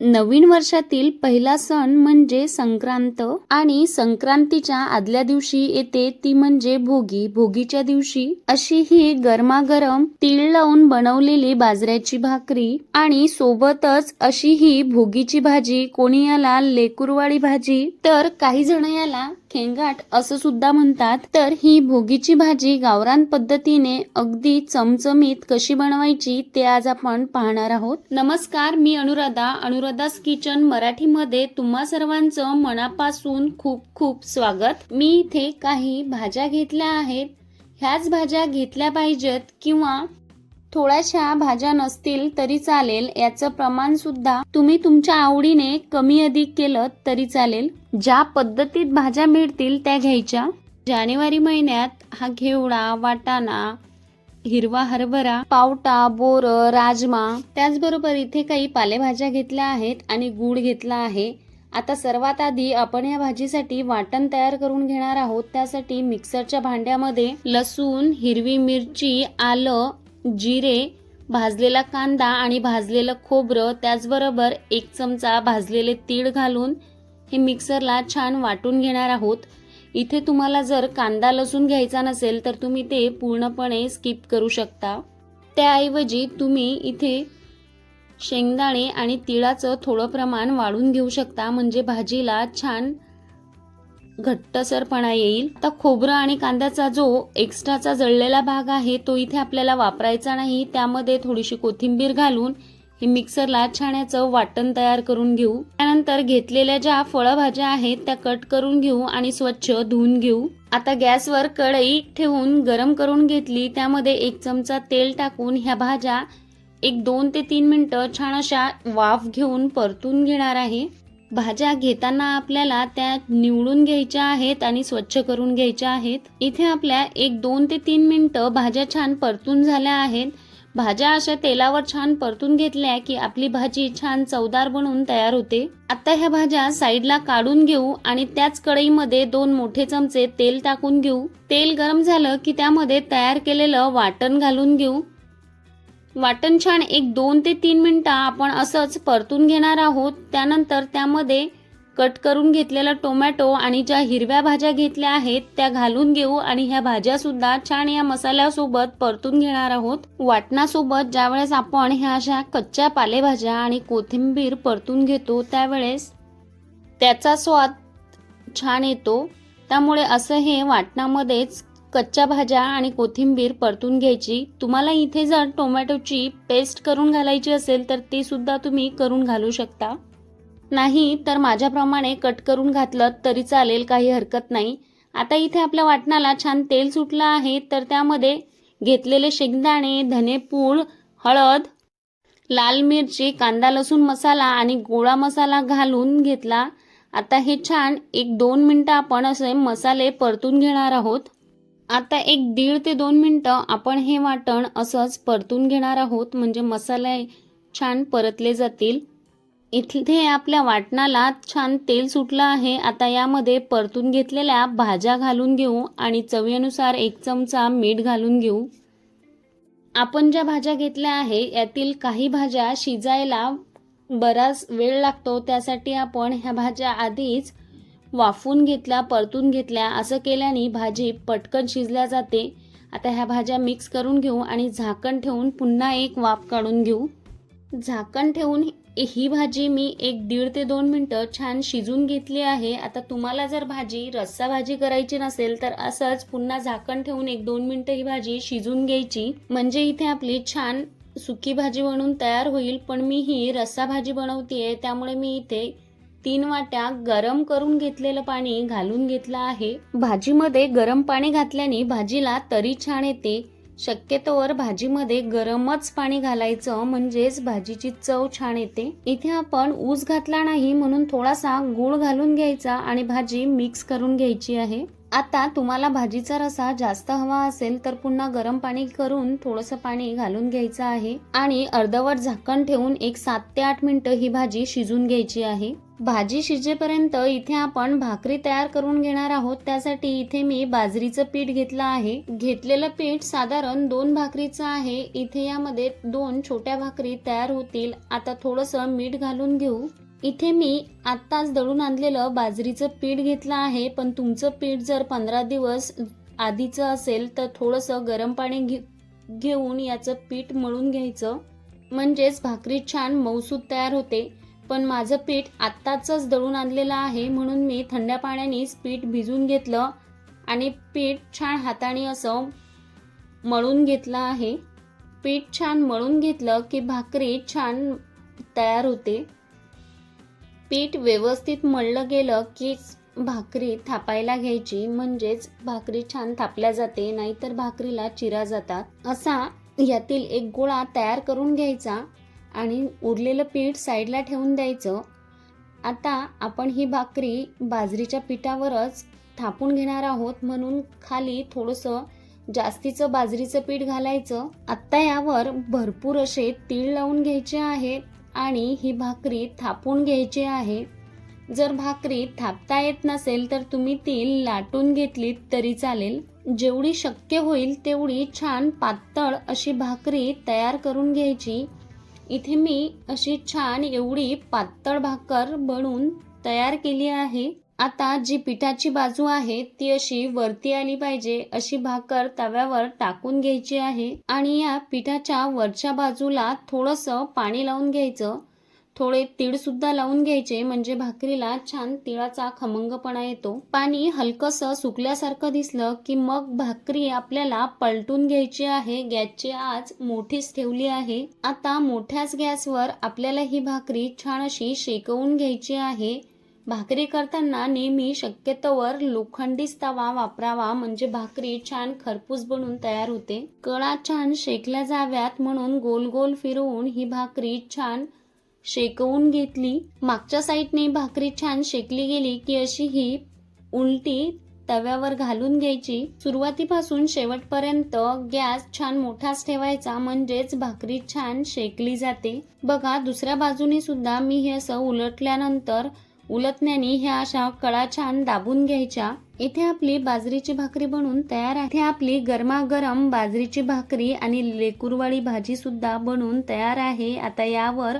नवीन वर्षातील पहिला सण म्हणजे संक्रांत आणि संक्रांतीच्या आदल्या दिवशी येते ती म्हणजे भोगी. भोगीच्या दिवशी अशी ही गरमागरम तीळ लावून बनवलेली बाजऱ्याची भाकरी आणि सोबतच अशी ही भोगीची भाजी, कोणी याला लेकुरवाडी भाजी तर काही जण याला खेंगाट असं सुद्धा म्हणतात. तर ही भोगीची भाजी गावरान पद्धतीने अगदी चमचमीत कशी बनवायची ते आज आपण पाहणार आहोत. नमस्कार, मी अनुराधा's किचन मराठीमध्ये तुम्हा सर्वांचं मनापासून खूप खूप स्वागत. मी इथे काही भाज्या घेतल्या आहेत. ह्याच भाज्या घेतल्या पाहिजेत किंवा थोड्याशा भाज्या नसतील तरी चालेल. याचं प्रमाण सुद्धा तुम्ही तुमच्या आवडीने कमी अधिक केलं तरी चालेल. ज्या पद्धतीत भाज्या मिळतील त्या घ्यायच्या. जानेवारी महिन्यात हा घेवडा, वाटाणा, हिरवा हरभरा, पावटा, बोर, राजमा, त्याचबरोबर इथे काही पालेभाज्या घेतल्या आहेत आणि गूळ घेतला आहे. आता सर्वात आधी आपण या भाजीसाठी वाटण तयार करून घेणार आहोत. त्यासाठी मिक्सरच्या भांड्यामध्ये लसूण, हिरवी मिरची, आलं, जिरे, भाजलेला कांदा आणि भाजलेलं खोबरं, त्याचबरोबर 1 चमचा भाजलेले तीळ घालून हे मिक्सरला छान वाटून घेणार आहोत. इथे तुम्हाला जर कांदा लसूण घ्यायचा नसेल तर तुम्ही ते पूर्णपणे स्किप करू शकता. त्याऐवजी तुम्ही इथे शेंगदाणे आणि तिळाचं थोडं प्रमाण वाढून घेऊ शकता, म्हणजे भाजीला छान घट्टसरपणा येईल. आता खोबरं आणि कांद्याचा जो एक्स्ट्राचा जळलेला भाग आहे तो इथे आपल्याला वापरायचा नाही. त्यामध्ये थोडीशी कोथिंबीर घालून हे मिक्सरला छान याचं वाटण तयार करून घेऊ. त्यानंतर घेतलेल्या ज्या फळभाज्या आहेत त्या कट करून घेऊ आणि स्वच्छ धुवून घेऊ. आता गॅसवर कढई ठेवून गरम करून घेतली. त्यामध्ये 1 चमचा तेल टाकून ह्या भाज्या 2 ते 3 मिनिटं छान अशा वाफ घेऊन परतून घेणार आहे. भाज्या घेताना आपल्याला त्या निवडून घ्यायच्या आहेत आणि स्वच्छ करून घ्यायच्या आहेत. इथे आपल्या 2 ते 3 मिनिटं भाज्या छान परतून झाल्या आहेत. भाज्या अशा तेलावर छान परतून घेतल्या की आपली भाजी छान चवदार बनून तयार होते. आता ह्या भाज्या साईडला काढून घेऊ आणि त्याच कढईमध्ये 2 मोठे चमचे तेल टाकून घेऊ. तेल गरम झालं की त्यामध्ये तयार केलेलं वाटण घालून घेऊ. वाटण छान 2 ते 3 मिनिटं आपण असंच परतून घेणार आहोत. त्यानंतर त्यामध्ये कट करून घेतलेला टोमॅटो आणि ज्या हिरव्या भाज्या घेतल्या आहेत त्या घालून घेऊ आणि ह्या भाज्या सुद्धा छान या मसाल्यासोबत परतून घेणार आहोत. वाटणासोबत ज्यावेळेस आपण ह्या अशा कच्च्या पालेभाज्या आणि कोथिंबीर परतून घेतो त्यावेळेस त्याचा स्वाद छान येतो. त्यामुळे असं हे वाटणामध्येच कच्च्या भाज्या आणि कोथिंबीर परतून घ्यायची. तुम्हाला इथे जर टोमॅटोची पेस्ट करून घालायची असेल तर ती सुद्धा तुम्ही करून घालू शकता. नाही तर माझ्याप्रमाणे कट करून घातलं तरी चालेल, काही हरकत नाही. आता इथे आपल्या वाटणाला छान तेल सुटलं आहे तर त्यामध्ये घेतलेले शेंगदाणे, धनेपूड, हळद, लाल मिरची, कांदा लसूण मसाला आणि गोळा मसाला घालून घेतला. आता हे छान 1-2 मिनिटं आपण असे मसाले परतून घेणार आहोत. आता 1-1.5 ते 2 मिनिटं आपण हे वाटण असंच परतून घेणार आहोत, म्हणजे मसाले छान परतले जातील. इथे आपल्या वाटणाला छान तेल सुटलं आहे. आता यामध्ये परतून घेतलेल्या भाज्या घालून घेऊ आणि चवीनुसार 1 चमचा मीठ घालून घेऊ. आपण ज्या भाज्या घेतल्या आहे यातील काही भाज्या शिजायला बराच वेळ लागतो. त्यासाठी आपण ह्या भाज्या आधीच वाफून घेतल्या, परतून घेतल्या. असं केल्याने भाजी पटकन शिजल्या जाते. आता ह्या भाज्या मिक्स करून घेऊ आणि झाकण ठेवून पुन्हा एक वाफ काढून घेऊ. झाकण ठेवून ही भाजी मी 1-1.5 ते 2 मिनिटं छान शिजून घेतली आहे. आता तुम्हाला जर भाजी रस्सा भाजी करायची नसेल तर असंच पुन्हा झाकण ठेवून 1-2 मिनिटं ही भाजी शिजून घ्यायची, म्हणजे इथे आपली छान सुकी भाजी बनवून तयार होईल. पण मी ही रस्सा भाजी बनवतीये त्यामुळे मी इथे 3 वाट्या गरम करून घेतलेलं पाणी घालून घेतलं आहे. भाजीमध्ये गरम पाणी घातल्याने भाजीला तरी छान येते. शक्यतोवर भाजीमध्ये गरमच पाणी घालायचं, म्हणजेच भाजीची चव छान येते. इथे आपण ऊस घातला नाही म्हणून थोडासा गूळ घालून घ्यायचा आणि भाजी मिक्स करून घ्यायची आहे. आता तुम्हाला भाजीचा रसा जास्त हवा असेल तर पुन्हा गरम पाणी करून थोडंसं पाणी घालून घ्यायचं आहे आणि अर्धवट झाकण ठेवून एक 7 ते 8 मिनिटं ही भाजी शिजून घ्यायची आहे. भाजी शिजेपर्यंत इथे आपण भाकरी तयार करून घेणार आहोत. त्यासाठी इथे मी बाजरीचं पीठ घेतलं आहे. घेतलेलं पीठ साधारण 2 भाकरीचं आहे. इथे यामध्ये 2 छोट्या भाकरी तयार होतील. आता थोडंसं मीठ घालून घेऊ. इथे मी आत्ताच दळून आणलेलं बाजरीचं पीठ घेतलं आहे, पण तुमचं पीठ जर 15 दिवस आधीचं असेल तर थोडंसं गरम पाणी घेऊन याचं पीठ मळून घ्यायचं, म्हणजेच भाकरी छान मऊसूत तयार होते. पण माझं पीठ आत्ताच दळून आणलेलं आहे, म्हणून मी थंड पाण्यानेच पीठ भिजून घेतलं आणि पीठ छान हाताने असं मळून घेतलं आहे. पीठ छान मळून घेतलं की भाकरी छान तयार होते. पीठ व्यवस्थित मळलं गेलं की भाकरी थापायला घ्यायची, म्हणजेच भाकरी छान थापल्या जाते, नाहीतर भाकरीला चिरा जातात. असा यातील एक गोळा तयार करून घ्यायचा आणि उरलेलं पीठ साईडला ठेवून द्यायचं. आता आपण ही भाकरी बाजरीच्या पिठावरच थापून घेणार आहोत, म्हणून खाली थोडंसं जास्तीचं बाजरीचं पीठ घालायचं. आता यावर भरपूर असे तीळ लावून घ्यायचे आहेत आणि ही भाकरी थापून घ्यायची आहे. जर भाकरी थापता येत नसेल तर तुम्ही ती लाटून घेतलीत तरी चालेल. जेवढी शक्य होईल तेवढी छान पातळ अशी भाकरी तयार करून घ्यायची. इथे मी अशी छान एवढी पातळ भाकर बनवून तयार केली आहे. आता जी पिठाची बाजू आहे ती अशी वरती आली पाहिजे अशी भाकर तव्यावर टाकून घ्यायची आहे आणि या पिठाच्या वरच्या बाजूला थोडंसं पाणी लावून घ्यायचं. थोडे तीळ सुद्धा लावून घ्यायचे, म्हणजे भाकरीला छान तिळाचा खमंगपणा येतो. पाणी हलकंसं सुकल्यासारखं दिसलं की मग भाकरी आपल्याला पलटून घ्यायची आहे. गॅसची आच मोठीच ठेवली आहे. आता मोठ्याच गॅसवर आपल्याला ही भाकरी छान अशी शेकवून घ्यायची आहे. भाकरी करताना नेहमी शक्यतोवर लोखंडीच तवा वापरावा, म्हणजे भाकरी छान खरपूस बनून तयार होते. कळा छान शेकल्या जाव्यात म्हणून गोल गोल फिरवून ही भाकरी छान शेकवून घेतली. मागच्या साईडने भाकरी छान शेकली गेली की अशी ही उलटी तव्यावर घालून घ्यायची. सुरुवातीपासून शेवटपर्यंत गॅस छान मोठाच ठेवायचा, म्हणजेच भाकरी छान शेकली जाते. बघा, दुसऱ्या बाजूने सुद्धा मी हे असं उलटल्यानंतर उलटण्याने ह्या अशा कळा छान दाबून घ्यायच्या. इथे आपली बाजरीची भाकरी बनून तयार आहे. इथे आपली गरमागरम बाजरीची भाकरी आणि लेकुरवाळी भाजी सुद्धा बनून तयार आहे. आता यावर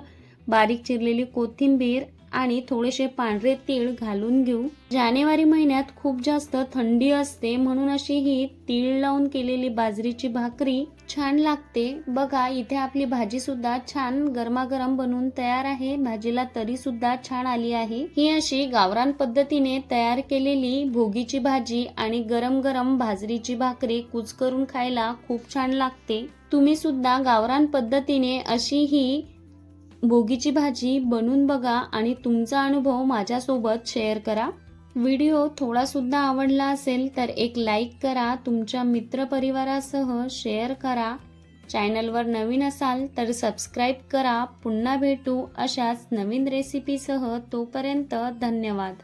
बारीक चिरलेली कोथिंबीर आणि थोडेसे पांढरे तीळ घालून घेऊ. जानेवारी महिन्यात खूप जास्त थंडी असते, म्हणून अशी ही तीळ लावून केलेली बाजरीची भाकरी छान लागते. बघा, इथे आपली भाजी सुद्धा छान गरमागरम बनवून तयार आहे. भाजीला तरी सुद्धा छान आली आहे. ही अशी गावरान पद्धतीने तयार केलेली भोगीची भाजी आणि गरम गरम बाजरीची भाकरी कुचकरून खायला खूप छान लागते. तुम्ही सुद्धा गावरान पद्धतीने अशी ही भोगीची भाजी बनवून बघा आणि तुमचा अनुभव माझ्यासोबत शेअर करा. व्हिडिओ थोडा सुद्धा आवडला असेल तर एक लाईक करा, तुमच्या मित्रपरिवारासह शेअर करा. चॅनलवर नवीन असाल तर सबस्क्राईब करा. पुन्हा भेटू अशाच नवीन रेसिपीसह. तोपर्यंत धन्यवाद.